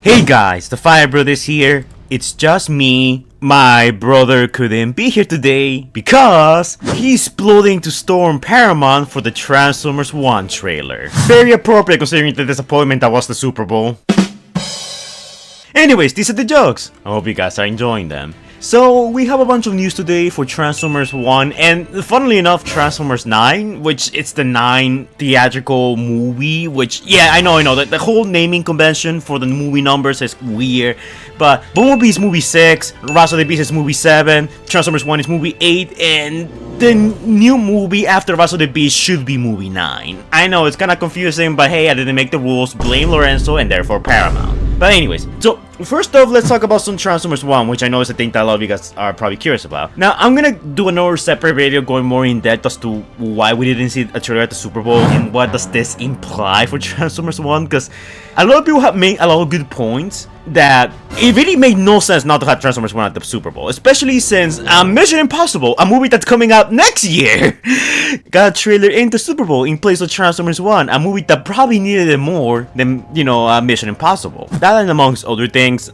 Hey guys, the Fire Brothers here. It's just me. My brother couldn't be here today because he's plotting to storm Paramount for the Transformers 1 trailer. Very appropriate considering the disappointment that was the Super Bowl. Anyways, these are the jokes. I hope you guys are enjoying them. So, we have a bunch of news today for Transformers 1 and funnily enough Transformers 9, which it's the 9 theatrical movie, which, yeah, I know, the whole naming convention for the movie numbers is weird, but Bumblebee is movie 6, Rise of the Beast is movie 7, Transformers 1 is movie 8, and the new movie after Rise of the Beast should be movie 9. I know, it's kinda confusing, but hey, I didn't make the rules, blame Lorenzo and therefore Paramount. But anyways, so first off, let's talk about some Transformers 1, which I know is a thing that a lot of you guys are probably curious about. Now, I'm gonna do another separate video going more in depth as to why we didn't see a trailer at the Super Bowl and what does this imply for Transformers 1, because a lot of people have made a lot of good points that it really made no sense not to have Transformers 1 at the Super Bowl, especially since Mission Impossible, a movie that's coming out next year, got a trailer in the Super Bowl in place of Transformers 1, a movie that probably needed it more than, Mission Impossible. That and amongst other things,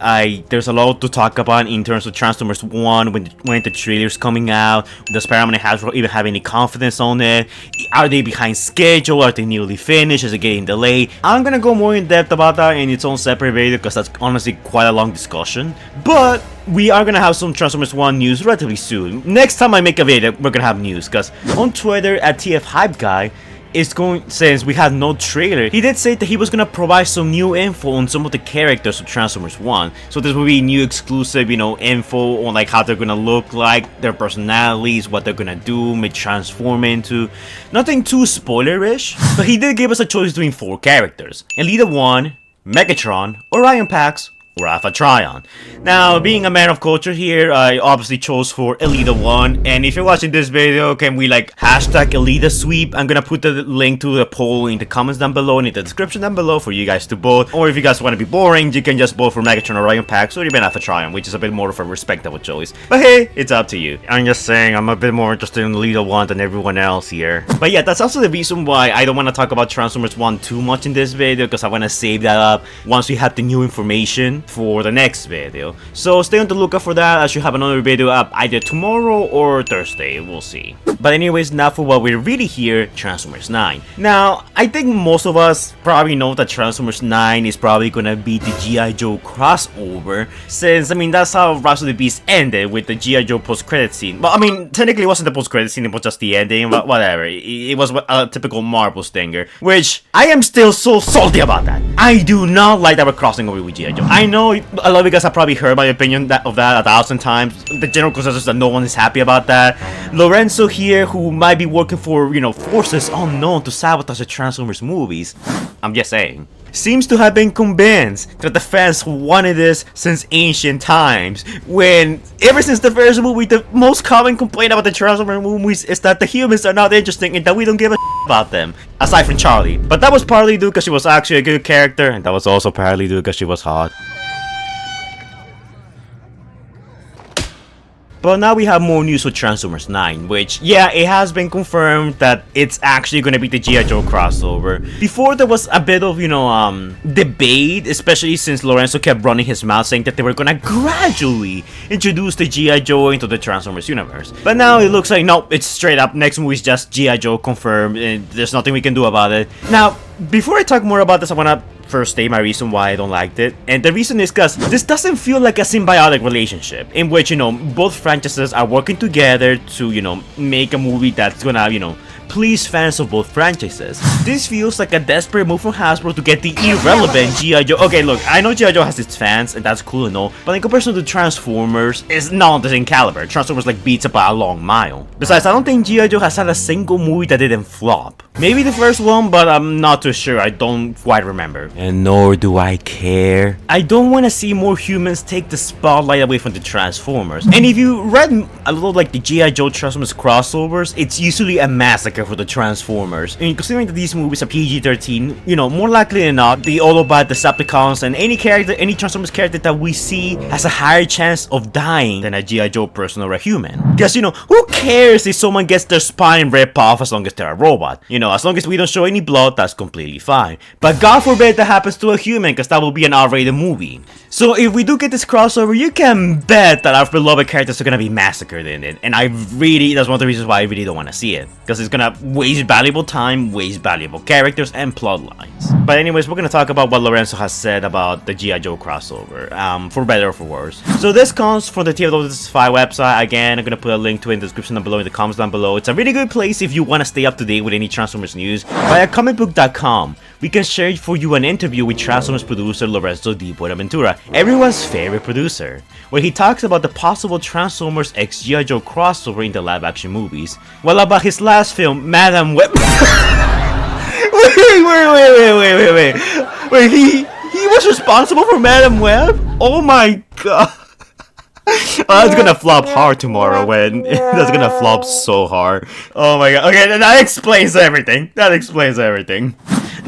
there's a lot to talk about in terms of Transformers 1, when the trailer's coming out, does Paramount and Hasbro even have any confidence on it, are they behind schedule, are they nearly finished, is it getting delayed? I'm gonna go more in depth about that in its own separate video because that's honestly quite a long discussion, but we are gonna have some Transformers 1 news relatively soon. Next time I make a video, we're gonna have news, because on Twitter at TF Hype Guy since we had no trailer, he did say that he was gonna provide some new info on some of the characters of Transformers 1. So this will be new exclusive, info on like how they're gonna look like, their personalities, what they're gonna do, may transform into. Nothing too spoilerish, but he did give us a choice between 4 characters: Elita 1, Megatron, Orion Pax, or Alpha Trion. Now, being a man of culture here, I obviously chose for Elita 1, and if you're watching this video, can we hashtag Elita sweep? I'm gonna put the link to the poll in the comments down below and in the description down below for you guys to vote, or if you guys want to be boring, you can just vote for Megatron, Orion Pax, or even Alpha Trion, which is a bit more of a respectable choice. But hey, it's up to you. I'm just saying, I'm a bit more interested in Elita 1 than everyone else here. But yeah, that's also the reason why I don't want to talk about Transformers 1 too much in this video, because I want to save that up once we have the new information for the next video. So stay on the lookout for that. I should have another video up either tomorrow or Thursday, we'll see. But anyways, now for what we're really here, Transformers 9. Now, I think most of us probably know that Transformers 9 is probably gonna be the G.I.Joe crossover, since, that's how Rise of the Beast ended, with the G.I.Joe post-credit scene. Well, technically it wasn't the post-credit scene, it was just the ending, but whatever. It was a typical Marvel stinger, which I am still so salty about that. I do not like that we're crossing over with G.I.Joe. I know a lot of you guys have probably heard my opinion of that 1,000 times. The general consensus is that no one is happy about that. Lorenzo here, who might be working for, forces unknown to sabotage the Transformers movies, I'm just saying, seems to have been convinced that the fans wanted this since ancient times, when ever since the first movie, the most common complaint about the Transformers movies is that the humans are not interesting and that we don't give a about them, aside from Charlie. But that was partly due because she was actually a good character, and that was also partly due because she was hot. But now we have more news for Transformers 9, which, yeah, it has been confirmed that it's actually gonna be the G.I.Joe crossover. Before, there was a bit of, debate, especially since Lorenzo kept running his mouth saying that they were gonna gradually introduce the G.I. Joe into the Transformers universe. But now it looks like, nope, it's straight up, next movie is just G.I. Joe confirmed, and there's nothing we can do about it. Now, before I talk more about this, I wanna first state my reason why I don't like it, and the reason is because this doesn't feel like a symbiotic relationship in which, both franchises are working together to, make a movie that's gonna, please fans of both franchises. This feels like a desperate move from Hasbro to get the irrelevant G.I. Joe. Okay, look, I know G.I. Joe has its fans, and that's cool and all, but in comparison to Transformers, it's not the same caliber. Transformers beats it by a long mile. Besides, I don't think G.I. Joe has had a single movie that didn't flop. Maybe the first one, but I'm not too sure. I don't quite remember. And nor do I care. I don't want to see more humans take the spotlight away from the Transformers. And if you read a little the G.I. Joe Transformers crossovers, it's usually a massacre massacre for the Transformers. And considering that these movies are PG-13, you know, more likely than not, the Autobot, Decepticons, and any Transformers character that we see has a higher chance of dying than a G.I. Joe person or a human. Because, you know, who cares if someone gets their spine ripped off as long as they're a robot? You know, as long as we don't show any blood, that's completely fine. But God forbid that happens to a human, because that will be an R-rated movie. So if we do get this crossover, you can bet that our beloved characters are gonna be massacred in it. And that's one of the reasons why I really don't want to see it. Because it's gonna waste valuable time, waste valuable characters, and plot lines. But anyways, we're gonna talk about what Lorenzo has said about the G.I. Joe crossover, for better or for worse. So this comes from the TFW5 website. Again, I'm gonna put a link to it in the description down below, in the comments down below. It's a really good place if you want to stay up to date with any Transformers news. Via comicbook.com, we can share for you an interview with Transformers producer Lorenzo Di Bonaventura, everyone's favorite producer, where he talks about the possible Transformers x G.I. Joe crossover in the live-action movies. Well, about his last film, Madam Web. Wait, he was responsible for Madam Web? Oh my god. Oh, that's gonna flop hard tomorrow when that's gonna flop so hard. Oh my god. Okay, that explains everything.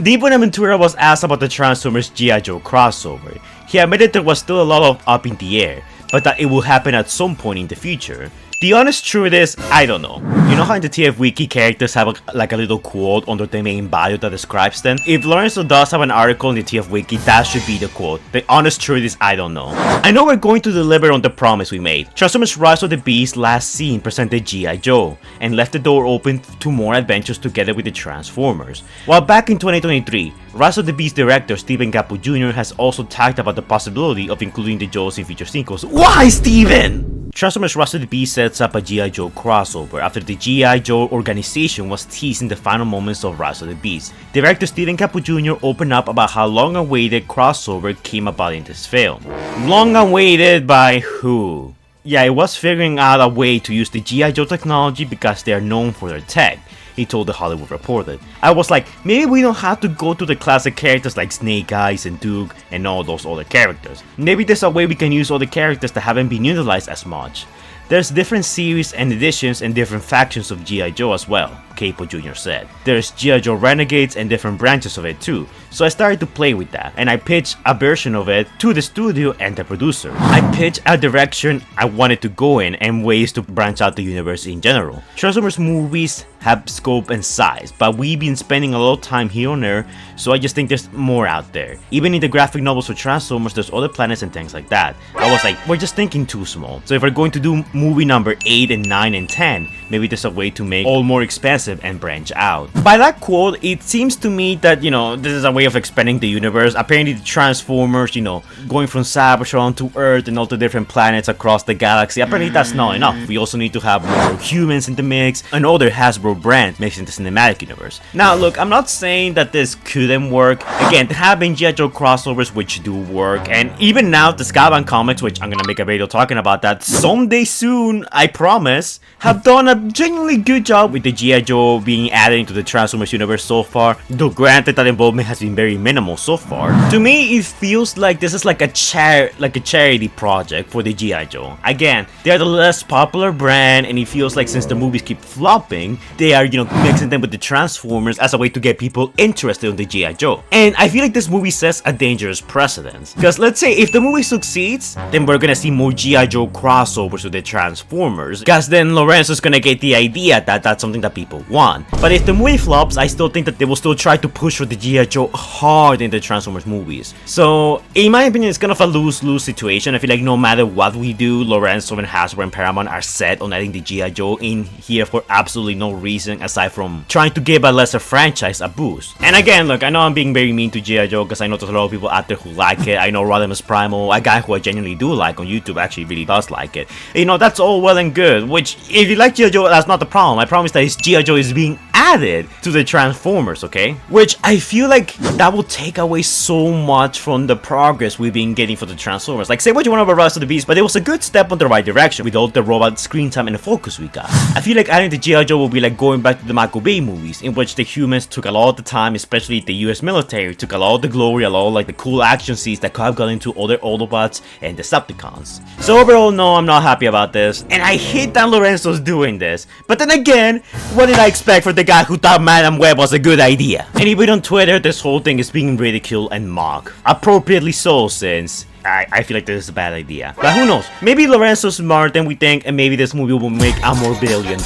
Di Bonaventura was asked about the Transformers G.I. Joe crossover. He admitted there was still a lot of up in the air, but that it will happen at some point in the future. The honest truth is, I don't know. You know how in the TF Wiki characters have a little quote under the main bio that describes them? If Lorenzo does have an article in the TF Wiki, that should be the quote. The honest truth is, I don't know. I know we're going to deliver on the promise we made. Transformers Rise of the Beast last scene presented G.I. Joe, and left the door open to more adventures together with the Transformers. While back in 2023, Rise of the Beast director Steven Capu Jr. has also talked about the possibility of including the Joes in future sequels. Why, Steven? Transformers Rise of the Beast sets up a G.I. Joe crossover after the G.I. Joe organization was teased in the final moments of Rise of the Beast. Director Steven Capu Jr. opened up about how long-awaited crossover came about in this film. Long-awaited by who? Yeah, it was figuring out a way to use the G.I. Joe technology because they are known for their tech, he told The Hollywood Reporter. I was like, maybe we don't have to go to the classic characters like Snake Eyes and Duke and all those other characters. Maybe there's a way we can use other characters that haven't been utilized as much. There's different series and editions and different factions of G.I. Joe as well, Capo Jr. said. There's G.I. Joe Renegades and different branches of it too, so I started to play with that, and I pitched a version of it to the studio and the producer. I pitched a direction I wanted to go in and ways to branch out the universe in general. Transformers movies have scope and size, but we've been spending a lot of time here on Earth, so I just think there's more out there. Even in the graphic novels for Transformers, there's other planets and things like that. I was like, we're just thinking too small. So if we're going to do movie number 8 and 9 and 10, maybe there's a way to make all more expansive and branch out. By that quote, it seems to me that, you know, this is a way of expanding the universe. Apparently the Transformers, you know, going from Cybertron to Earth and all the different planets across the galaxy, apparently that's not enough. We also need to have more humans in the mix and other Hasbro brands mixed in the cinematic universe. Now look, I'm not saying that this couldn't work. Again, there have been G.I. Joe crossovers which do work, and even now the Skybound comics, which I'm gonna make a video talking about that someday soon, I promise, have done a genuinely good job with the G.I. Joe being added into the Transformers universe so far, though granted that involvement has been very minimal so far. To me, it feels like this is like a charity project for the G.I. Joe. Again, they are the less popular brand, and it feels like since the movies keep flopping, they are, you know, mixing them with the Transformers as a way to get people interested in the G.I. Joe. And I feel like this movie sets a dangerous precedent. Because let's say if the movie succeeds, then we're gonna see more G.I. Joe crossovers with the Transformers. Because then Lorenzo's gonna get the idea that that's something that people want. But if the movie flops, I still think that they will still try to push for the G.I. Joe hard in the Transformers movies. So, in my opinion, it's kind of a lose-lose situation. I feel like no matter what we do, Lorenzo and Hasbro and Paramount are set on adding the G.I. Joe in here for absolutely no reason aside from trying to give a lesser franchise a boost. And again, look, I know I'm being very mean to G.I. Joe because I know there's a lot of people out there who like it. I know Rodimus Primal, a guy who I genuinely do like on YouTube, actually really does like it. You know, that's all well and good, which if you like G.I. Joe, that's not the problem. My problem is that G.I. Joe is being added to the Transformers, okay? Which I feel like that will take away so much from the progress we've been getting for the Transformers. Like, say what you want about Rise of the Beast, but it was a good step on the right direction with all the robot screen time and the focus we got. I feel like adding the G.I. Joe will be like going back to the Michael Bay movies, in which the humans took a lot of the time, especially the US military, took a lot of the glory, a lot of like the cool action scenes that could have gone into other Autobots and Decepticons. So overall, no, I'm not happy about this, and I hate that Lorenzo's doing this. this. But then again, what did I expect from the guy who thought Madame Web was a good idea? Anyway, on Twitter, this whole thing is being ridiculed and mocked. Appropriately so, since I feel like this is a bad idea. But who knows? Maybe Lorenzo's smarter than we think, and maybe this movie will make $1 more billion.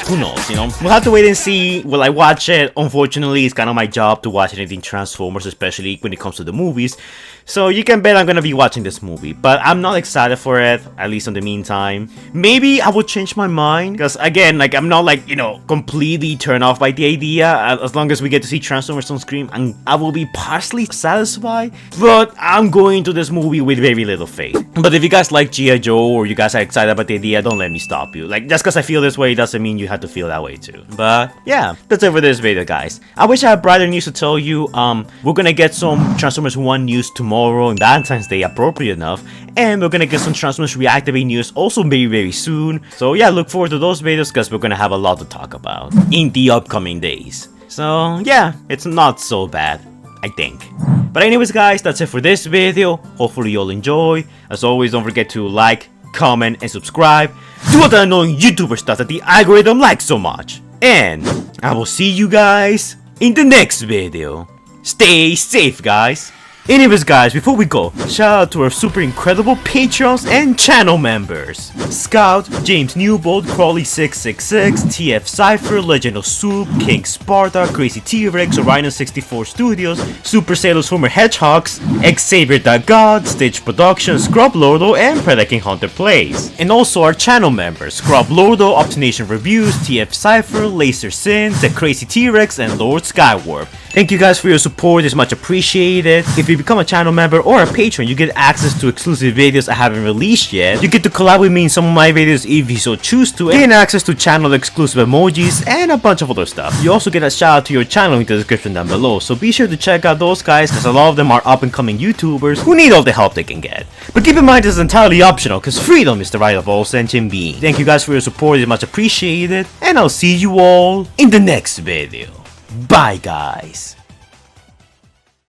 Who knows, you know? We'll have to wait and see. Will I watch it? Unfortunately, it's kind of my job to watch anything Transformers, especially when it comes to the movies. So you can bet I'm gonna be watching this movie, but I'm not excited for it, at least in the meantime. Maybe I will change my mind, because again, like, I'm not like, you know, completely turned off by the idea. As long as we get to see Transformers on screen, and I will be partially satisfied, but I'm going to this movie with very little faith. But if you guys like G.I. Joe, or you guys are excited about the idea, don't let me stop you. Like, just because I feel this way doesn't mean you have to feel that way too. But yeah, that's it for this video, guys. I wish I had brighter news to tell you. We're gonna get some Transformers 1 news tomorrow on Valentine's Day, appropriate enough, and we're gonna get some Transformers Reactivate news also very soon. So yeah, look forward to those videos, because we're gonna have a lot to talk about in the upcoming days. So yeah, it's not so bad, I think. But anyways, guys, that's it for this video. Hopefully you'll enjoy. As always, don't forget to like, comment, and subscribe to all the annoying YouTuber stuff that the algorithm likes so much. And I will see you guys in the next video. Stay safe, guys. Anyways, guys, before we go, shout out to our super incredible patrons and channel members: Scout, James Newbold, Crawley666, TF Cypher, Legend of Soup, King Sparta, Crazy T-Rex, Orion64 Studios, Super Sailors Former Hedgehogs, Xavier.God, Stage Productions, Scrub Lordo, and Predaking Hunter Plays. And also our channel members: Scrub Lordo, Optination Reviews, TF Cypher, Laser Sin, The Crazy T-Rex, and Lord Skywarp. Thank you guys for your support, it's much appreciated. If you become a channel member or a patron, you get access to exclusive videos I haven't released yet. You get to collab with me in some of my videos if you so choose to, and gain access to channel exclusive emojis and a bunch of other stuff. You also get a shout out to your channel in the description down below, so be sure to check out those guys, because a lot of them are up and coming YouTubers who need all the help they can get. But keep in mind this is entirely optional, because freedom is the right of all sentient beings. Thank you guys for your support, it's much appreciated, and I'll see you all in the next video. Bye, guys.